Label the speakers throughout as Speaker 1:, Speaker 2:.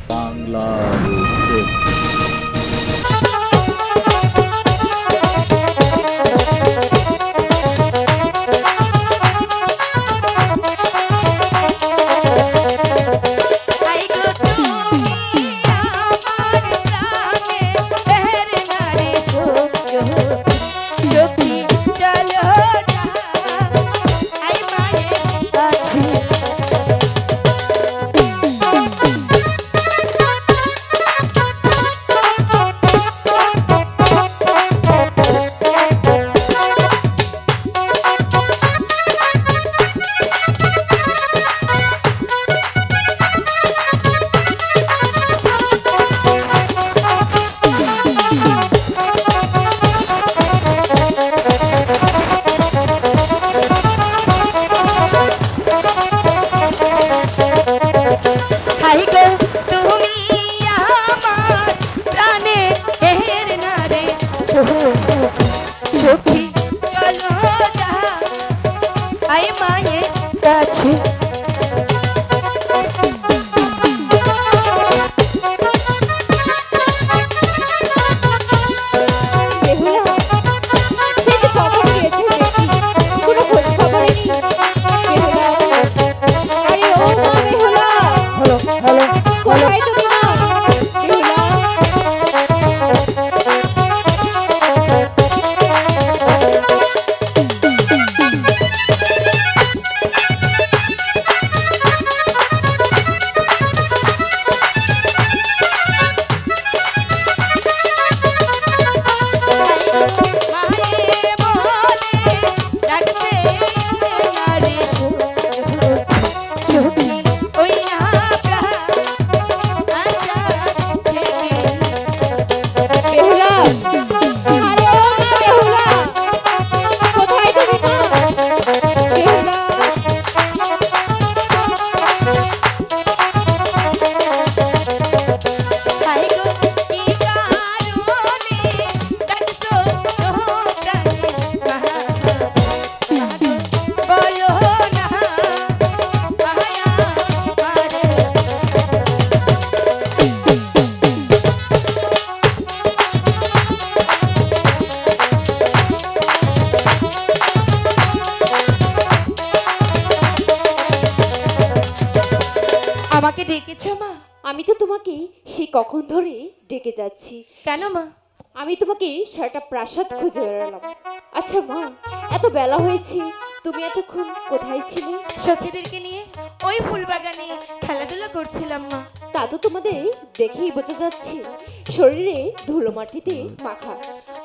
Speaker 1: বাংলাদেশ।
Speaker 2: আমাকে ডেকেছো মা?
Speaker 3: আমি তো তোমাকে সেই কখন ধরে ডেকে যাচ্ছি।
Speaker 2: কেন মা?
Speaker 3: আমি তোমাকে সারাটা প্রাসাদ খুঁজে বেড়ালাম। আচ্ছা মা, এত বেলা হয়েছে, তুমি এতক্ষণ কোথায় ছিলে?
Speaker 2: সখীদেরকে নিয়ে ওই ফুলবাগানে খেলাধুলা করছিলাম মা।
Speaker 3: তা তো তোমাদের দেখেই বোঝা যাচ্ছে, শরীরে ধুলো মাটিতে মাখা।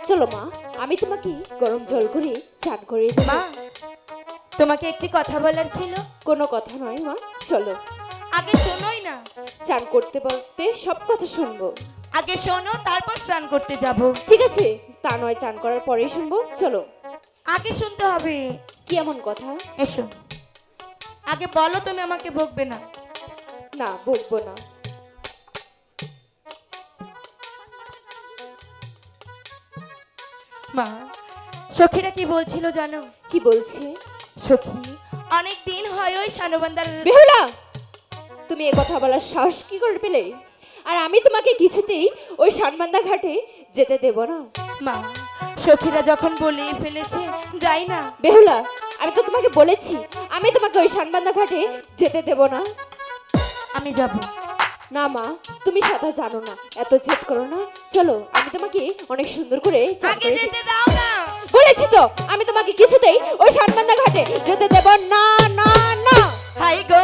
Speaker 3: চলো মা, আমি তোমাকে গরম জল করে চান করে দেব।
Speaker 2: মা, তোমাকে একটি কথা বলার ছিল।
Speaker 3: কোনো কথা নয় মা, চলো।
Speaker 2: আগে শোনোই না।
Speaker 3: চান করতে বলতে সব কথা শুনবো।
Speaker 2: আগে শোনো, তারপর স্নান করতে যাব।
Speaker 3: ঠিক আছে, তা নয় চান করার পরেই শুনবো, চলো।
Speaker 2: আগে শুনতে হবে।
Speaker 3: কি এমন কথা?
Speaker 2: এসো। আগে বলো, তুমি আমাকে বকবে না।
Speaker 3: না, বকবো না।
Speaker 2: মা, সখীরা কি বলছিল জানো?
Speaker 3: কি বলছে?
Speaker 2: সখী অনেক দিন হয় ওই শানবান্দার।
Speaker 3: বেহুলা, তুমি এ কথা বলার সাহস কি করে পেলে? আর আমি তোমাকে কিছুতেই ওই শানবান্দা ঘাটে যেতে দেব না।
Speaker 2: মা, সখীরা যখন বলেই ফেলেছে, যাই না।
Speaker 3: বেহুলা, আমি তো তোমাকে বলেছি আমি তোমাকে ওই শানবান্দা ঘাটে যেতে দেব না।
Speaker 2: আমি যাব
Speaker 3: না মা, তুমি সাদা জানো না, এত জেদ করো না। চলো, আমি তোমাকে অনেক সুন্দর করে
Speaker 2: আগে যেতে দাও না।
Speaker 3: বলেছি তো, আমি তোমাকে কিছুতেই ওই শানবান্দা ঘাটে যেতে দেব না। না না।
Speaker 2: হাই গো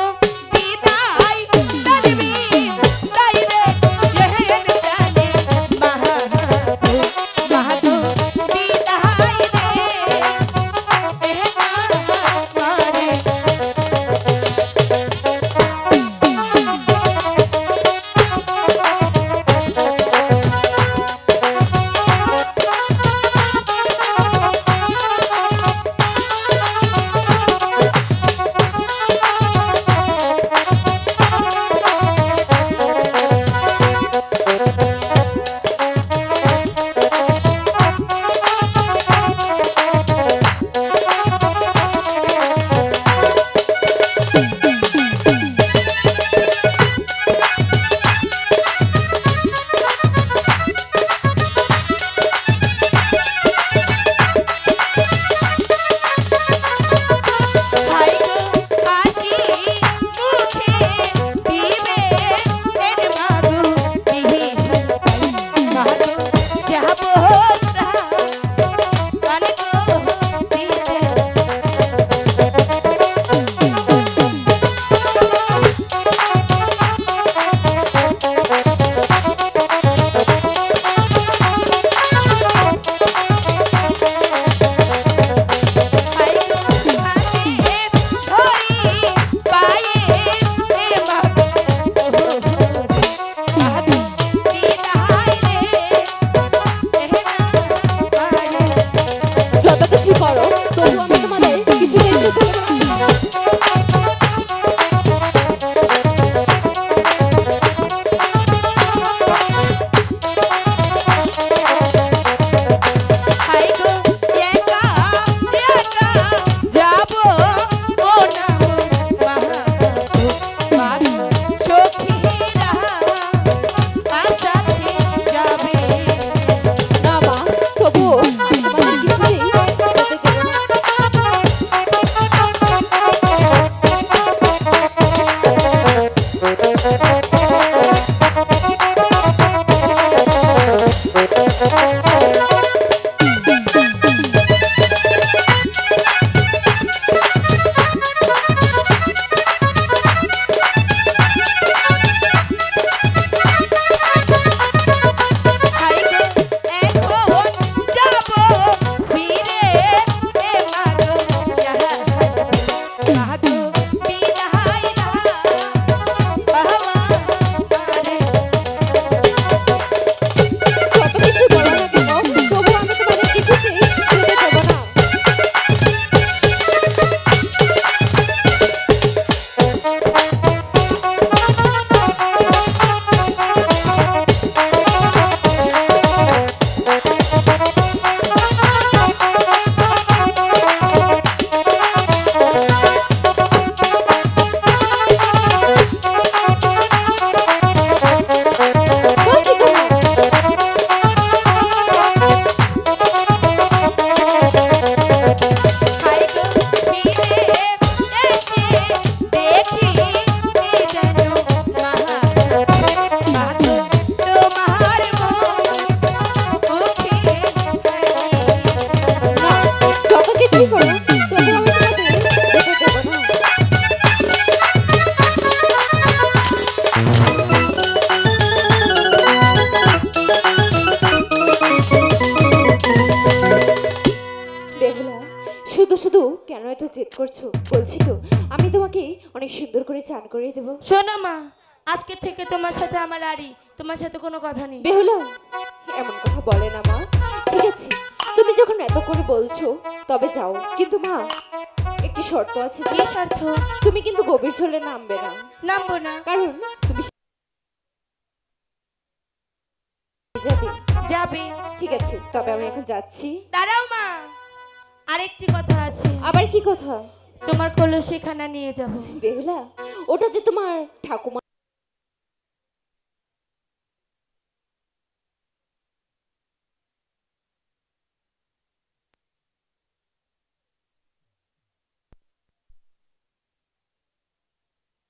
Speaker 2: বিদায় করবি গাইবে ইহেন প্রাণে মাহাগো মাহাগো বিদায় দে এহে মারে।
Speaker 3: এত জেদ করছো? বলছি তো আমি তোমাকে অনেক সুন্দর করে চান করে দেবো।
Speaker 2: শোনো মা, আজকে থেকে তোমার সাথে আমার আড়ি, তোমার সাথে কোনো কথা নেই।
Speaker 3: বেহুলা, এমন কথা বলে না মা। ঠিক আছে, তুমি যখন এত করে বলছো তবে যাও, কিন্তু মা একটি শর্ত আছে যে,
Speaker 2: কি স্বার্থ?
Speaker 3: তুমি কিন্তু গভীর জলে নামবে না,
Speaker 2: নামবো না।
Speaker 3: কারণ তুমি যাবে।
Speaker 2: যাবে।
Speaker 3: ঠিক আছে, তবে আমি এখন যাচ্ছি।
Speaker 2: দাঁড়াও মা, আরেকটি কথা আছে।
Speaker 3: আবার কি কথা?
Speaker 2: তোমার কলসি খানা নিয়ে যাব।
Speaker 3: বেহুলা, ওটা যে তোমার ঠাকুমা।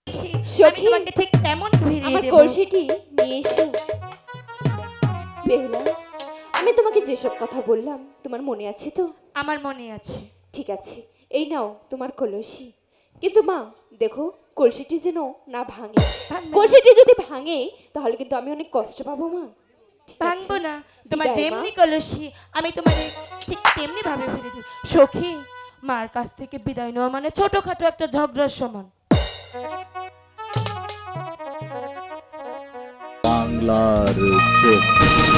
Speaker 2: আমি
Speaker 3: সখী,
Speaker 2: তোমাকে ঠিক তেমন ফিরিয়ে
Speaker 3: আমার
Speaker 2: দেব।
Speaker 3: কলসিটি নিয়ে এসো। বেহুলা, আমি তোমাকে যেসব কথা বললাম তোমার মনে আছে তো?
Speaker 2: আমার মনে আছে।
Speaker 3: ঠিক আছে, এই নাও তোমার কলসি। কিন্তু মা দেখো, কলসিটি যেন না ভাঙে।
Speaker 2: ভাঙবে না।
Speaker 3: কলসিটি যদি ভাঙে তাহলে কিন্তু আমি অনেক কষ্ট পাবো মা। ঠিক আছে?
Speaker 2: ভাঙবো না। তোমার
Speaker 3: বিদায়, মা।
Speaker 2: যেমনি কলসি আমি তোমার ঠিক তেমনি ভাবে ফিরে দেব। সখী, মার কাছ থেকে বিদায় নেওয়া মানে ছোটখাটো একটা ঝগড়ার সমান।
Speaker 1: বাংলার চোখ।